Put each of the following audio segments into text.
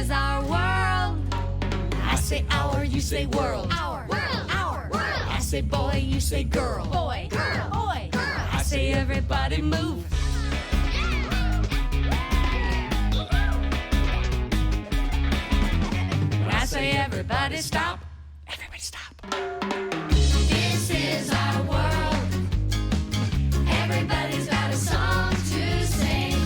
is our world. I say our, you say world. Our world. I say boy, you say girl. Boy, girl, boy, girl. I say everybody move. When I say everybody stop, everybody stop. This is our world. Everybody's got a song to sing.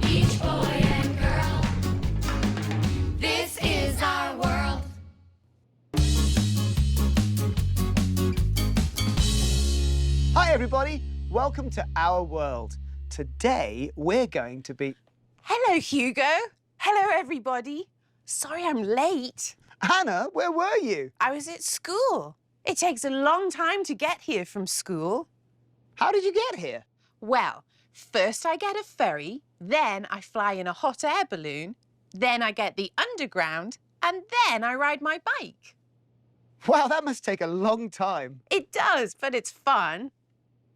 Each boy and girl. This is our world. Hi everybody, welcome to Our World. Today we're going to be... Hello, Hugo. Hello, everybody. Sorry I'm late. Hannah, where were you? I was at school. It takes a long time to get here from school. How did you get here? Well, first I get a ferry, then I fly in a hot air balloon, then I get the underground, and then I ride my bike. Wow, that must take a long time. It does, but it's fun.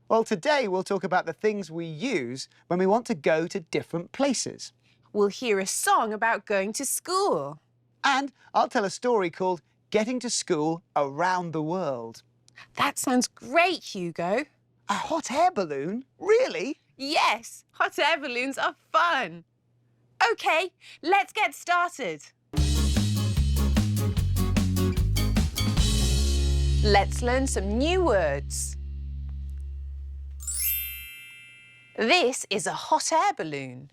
Well, today we'll talk about the things we use when we want to go to different places. We'll hear a song about going to school. And I'll tell a story called Getting to School Around the World. That sounds great, Hugo. A hot air balloon? Really? Yes, hot air balloons are fun. OK, let's get started. Let's learn some new words. This is a hot air balloon.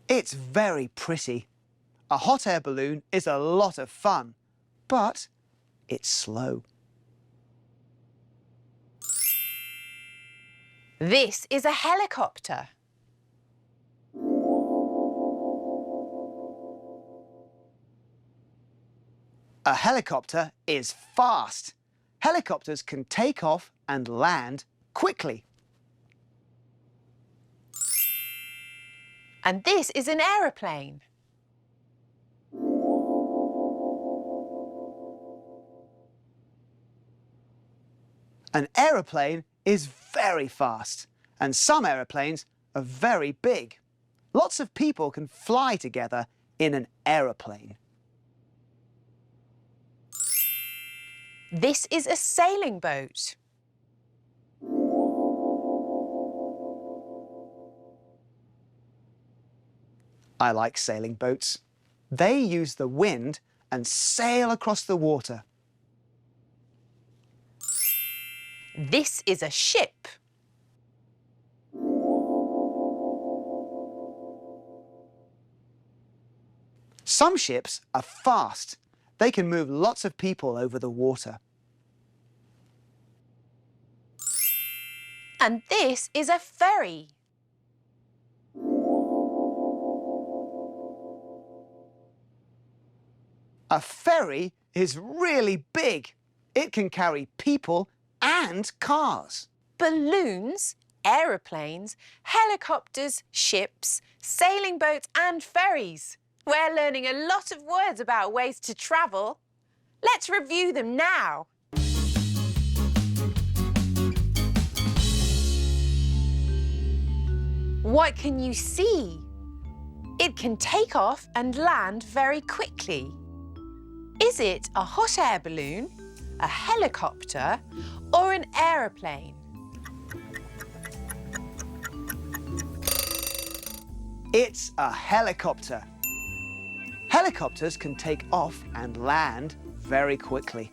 It's very pretty. A hot air balloon is a lot of fun, but it's slow. This is a helicopter. A helicopter is fast. Helicopters can take off and land quickly. And this is an aeroplane. An aeroplane is very fast, and some aeroplanes are very big. Lots of people can fly together in an aeroplane. This is a sailing boat. I like sailing boats. They use the wind and sail across the water. This is a ship. Some ships are fast. They can move lots of people over the water. And this is a ferry. A ferry is really big. It can carry people and cars. Balloons, aeroplanes, helicopters, ships, sailing boats and ferries. We're learning a lot of words about ways to travel. Let's review them now. What can you see? It can take off and land very quickly. Is it a hot air balloon, a helicopter, or an aeroplane? It's a helicopter. Helicopters can take off and land very quickly.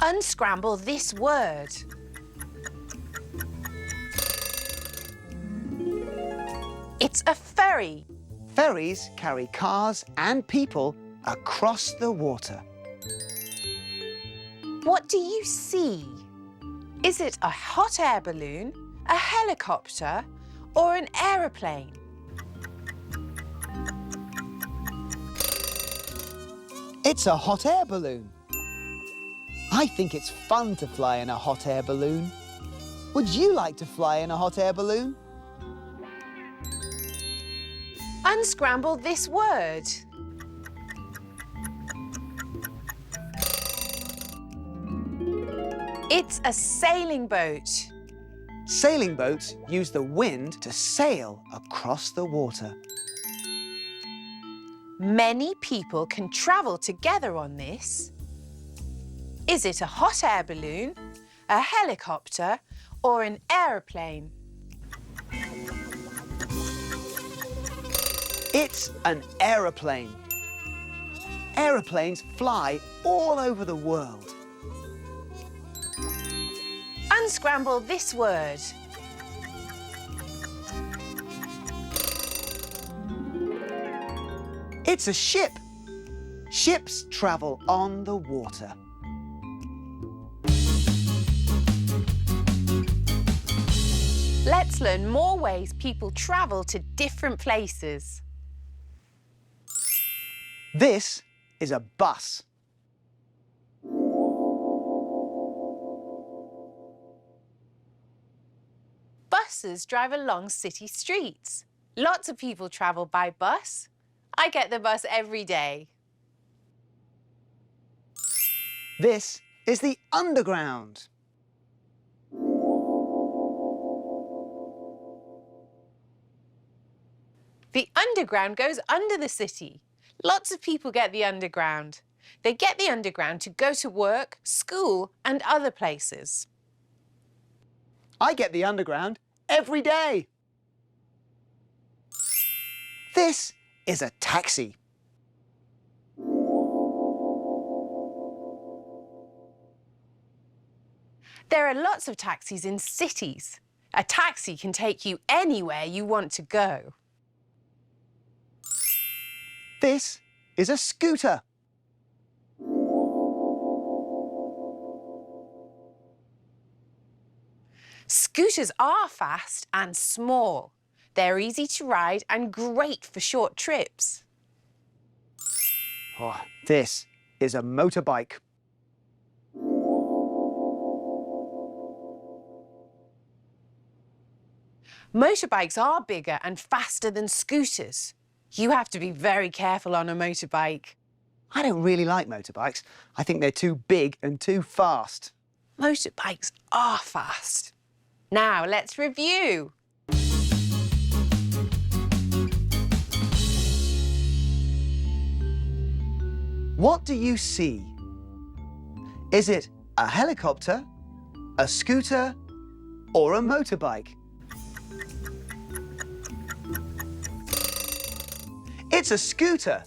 Unscramble this word. It's a ferry. Ferries carry cars and people across the water. What do you see? Is it a hot air balloon, a helicopter, or an aeroplane? It's a hot air balloon. I think it's fun to fly in a hot air balloon. Would you like to fly in a hot air balloon? Unscramble this word. It's a sailing boat. Sailing boats use the wind to sail across the water. Many people can travel together on this. Is it a hot air balloon, a helicopter, or an aeroplane? It's an aeroplane. Aeroplanes fly all over the world. Unscramble this word. It's a ship. Ships travel on the water. Let's learn more ways people travel to different places. This is a bus. Buses drive along city streets. Lots of people travel by bus. I get the bus every day. This is the underground. The underground goes under the city. Lots of people get the underground. They get the underground to go to work, school, and other places. I get the underground every day. This is a taxi. There are lots of taxis in cities. A taxi can take you anywhere you want to go. This is a scooter. Scooters are fast and small. They're easy to ride and great for short trips. Oh, this is a motorbike. Motorbikes are bigger and faster than scooters. You have to be very careful on a motorbike. I don't really like motorbikes. I think they're too big and too fast. Motorbikes are fast. Now let's review. What do you see? Is it a helicopter, a scooter, or a motorbike? It's a scooter.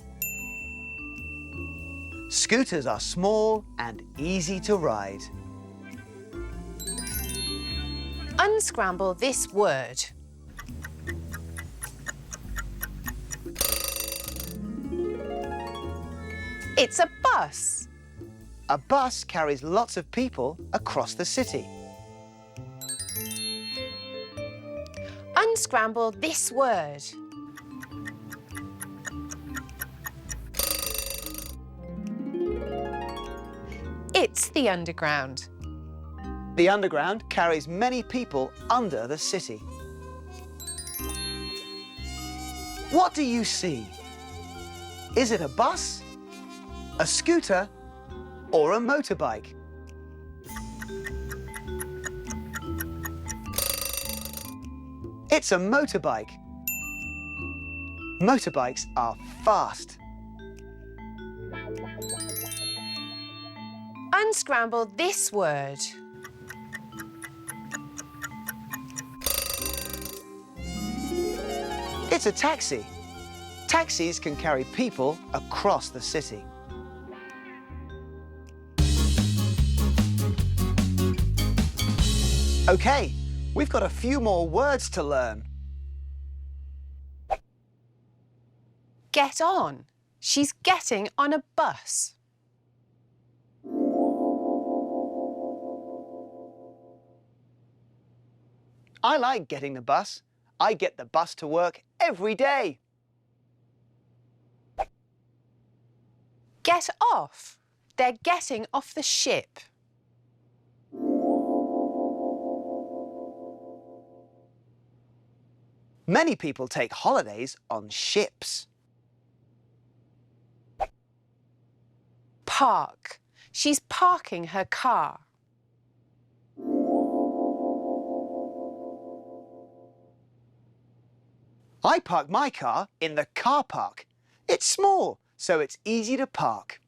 Scooters are small and easy to ride. Unscramble this word. It's a bus. A bus carries lots of people across the city. Unscramble this word. It's the underground. The underground carries many people under the city. What do you see? Is it a bus, a scooter, or a motorbike? It's a motorbike. Motorbikes are fast. Unscramble this word. It's a taxi. Taxis can carry people across the city. OK, we've got a few more words to learn. Get on. She's getting on a bus. I like getting the bus. I get the bus to work every day. Get off. They're getting off the ship. Many people take holidays on ships. Park. She's parking her car. I park my car in the car park. It's small, so it's easy to park.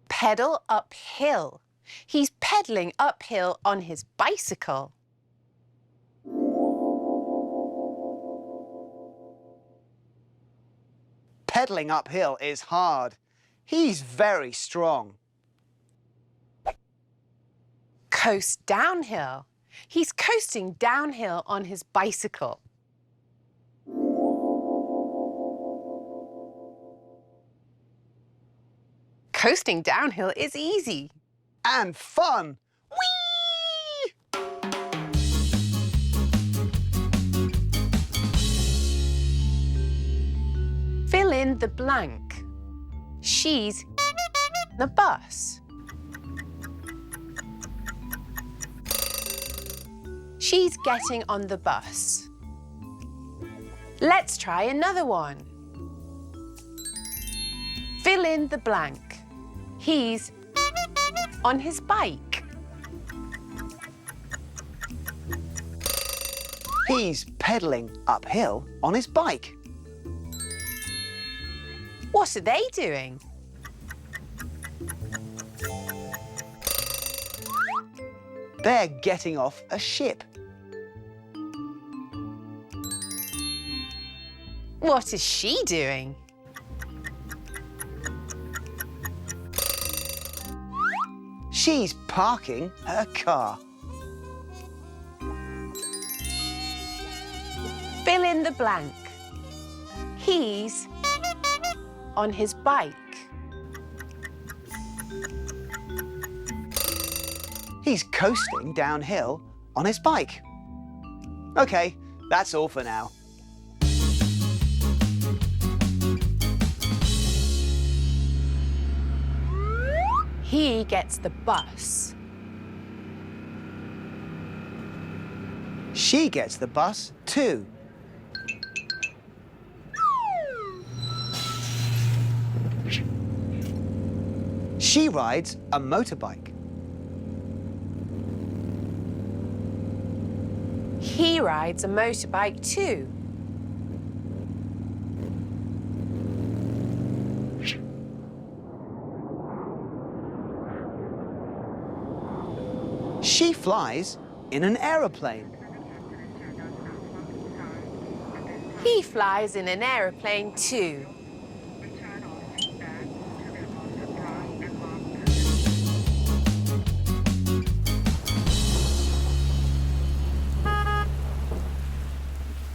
Pedal uphill. He's pedaling uphill on his bicycle. Pedaling uphill is hard. He's very strong. Coast downhill. He's coasting downhill on his bicycle. Coasting downhill is easy. And fun. Whee! Fill in the blank. She's the bus. She's getting on the bus. Let's try another one. Fill in the blank. He's on his bike. He's pedaling uphill on his bike. What are they doing? They're getting off a ship. What is she doing? She's parking her car. Fill in the blank. He's on his bike. He's coasting downhill on his bike. OK, that's all for now. He gets the bus. She gets the bus too. She rides a motorbike. He rides a motorbike too. She flies in an aeroplane. He flies in an aeroplane too.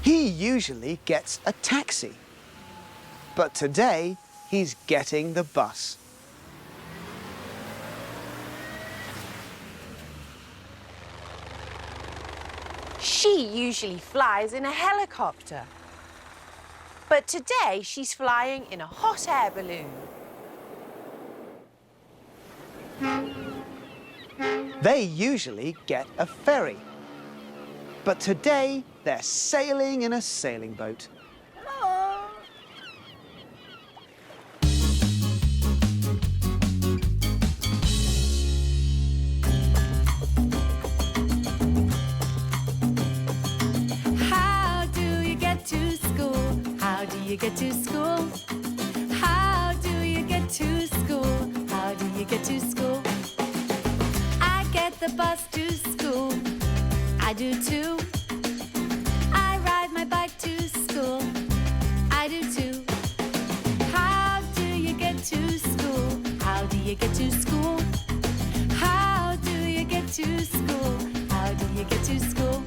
He usually gets a taxi. But today, he's getting the bus. She usually flies in a helicopter. But today she's flying in a hot air balloon. They usually get a ferry. But today, they're sailing in a sailing boat. How do you get to school? How do you get to school? How do you get to school? How do you get to school? I get the bus to school. I do too. I ride my bike to school. I do too. How do you get to school? How do you get to school? How do you get to school? How do you get to school?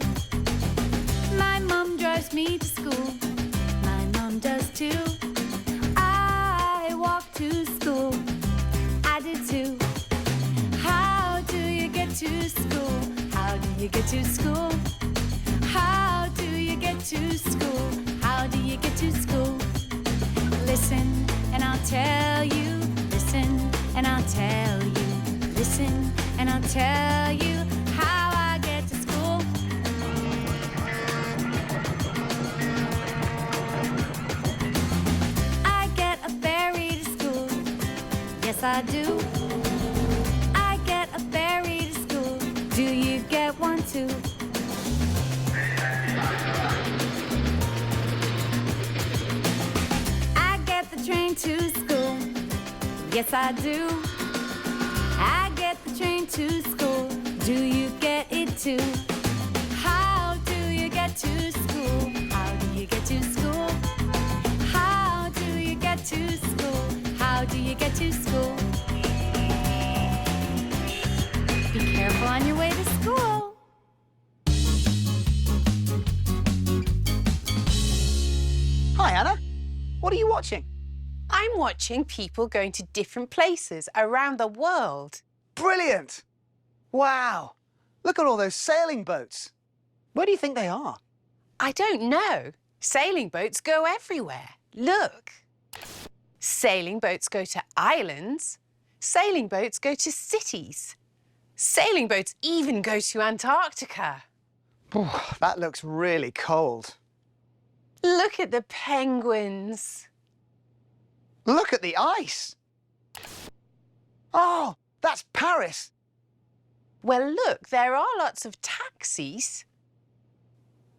My mom drives me to school. My mom does too. I walk to school. I do too. How do you get to school? How do you get to school? How do you get to school? How do you get to school? Listen and I'll tell you. Listen and I'll tell you. Listen and I'll tell you how I get to school. I get a ferry to school. Yes, I do. I get a ferry to school. Do you get one too? Yes, I do. I get the train to school. Do you get it too? How do you get to school? How do you get to school? How do you get to school? How do you get to school? Be careful on your way to school. Hi, Anna. What are you watching? I'm watching people going to different places around the world. Brilliant! Wow! Look at all those sailing boats. Where do you think they are? I don't know. Sailing boats go everywhere. Look. Sailing boats go to islands. Sailing boats go to cities. Sailing boats even go to Antarctica. That looks really cold. Look at the penguins. Look at the ice. Oh, that's Paris. Well, look, there are lots of taxis.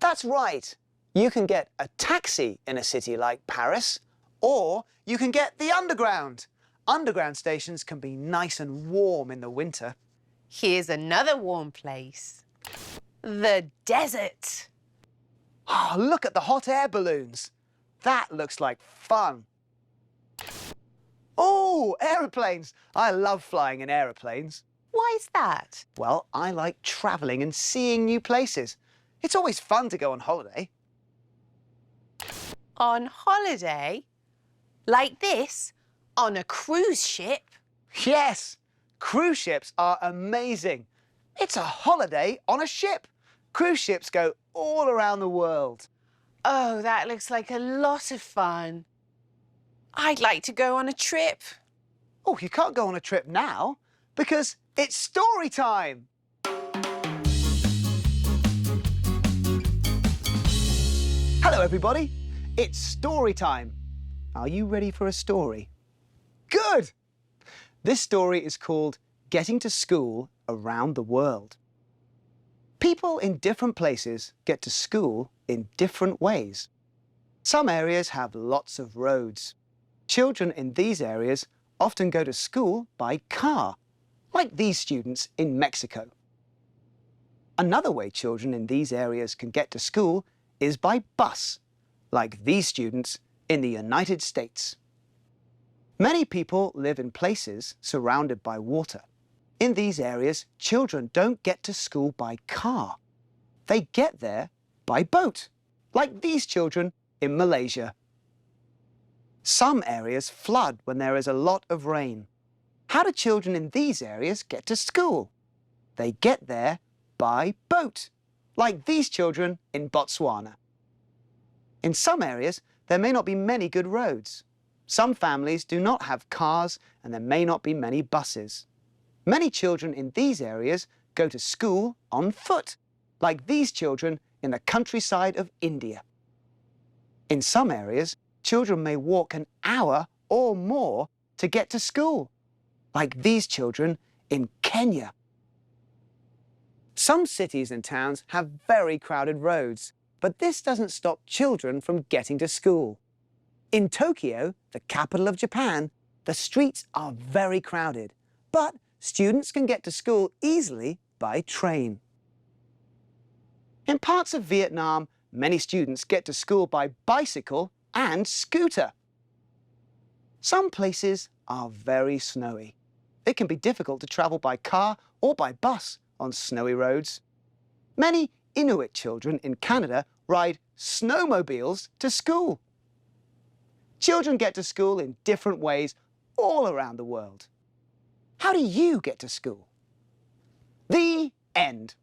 That's right. You can get a taxi in a city like Paris, or you can get the underground. Underground stations can be nice and warm in the winter. Here's another warm place. The desert. Oh, look at the hot air balloons. That looks like fun. Oh, aeroplanes. I love flying in aeroplanes. Why is that? Well, I like travelling and seeing new places. It's always fun to go on holiday. On holiday? Like this? On a cruise ship? Yes, cruise ships are amazing. It's a holiday on a ship. Cruise ships go all around the world. Oh, that looks like a lot of fun. I'd like to go on a trip. Oh, you can't go on a trip now because it's story time. Hello, everybody. It's story time. Are you ready for a story? Good! This story is called Getting to School Around the World. People in different places get to school in different ways. Some areas have lots of roads. Children in these areas often go to school by car, like these students in Mexico. Another way children in these areas can get to school is by bus, like these students in the United States. Many people live in places surrounded by water. In these areas, children don't get to school by car. They get there by boat, like these children in Malaysia. Some areas flood when there is a lot of rain. How do children in these areas get to school? They get there by boat, like these children in Botswana. In some areas, there may not be many good roads. Some families do not have cars and there may not be many buses. Many children in these areas go to school on foot, like these children in the countryside of India. In some areas, children may walk an hour or more to get to school, like these children in Kenya. Some cities and towns have very crowded roads, but this doesn't stop children from getting to school. In Tokyo, the capital of Japan, the streets are very crowded, but students can get to school easily by train. In parts of Vietnam, many students get to school by bicycle and scooter. Some places are very snowy. It can be difficult to travel by car or by bus on snowy roads. Many Inuit children in Canada ride snowmobiles to school. Children get to school in different ways all around the world. How do you get to school? The end.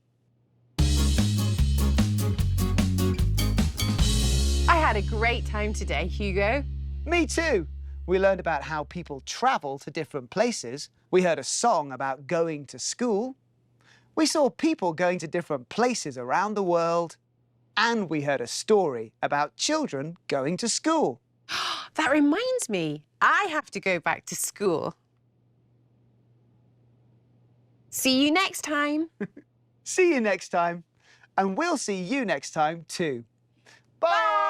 I had a great time today, Hugo. Me too. We learned about how people travel to different places. We heard a song about going to school. We saw people going to different places around the world. And we heard a story about children going to school. That reminds me, I have to go back to school. See you next time. See you next time. And we'll see you next time too. Bye!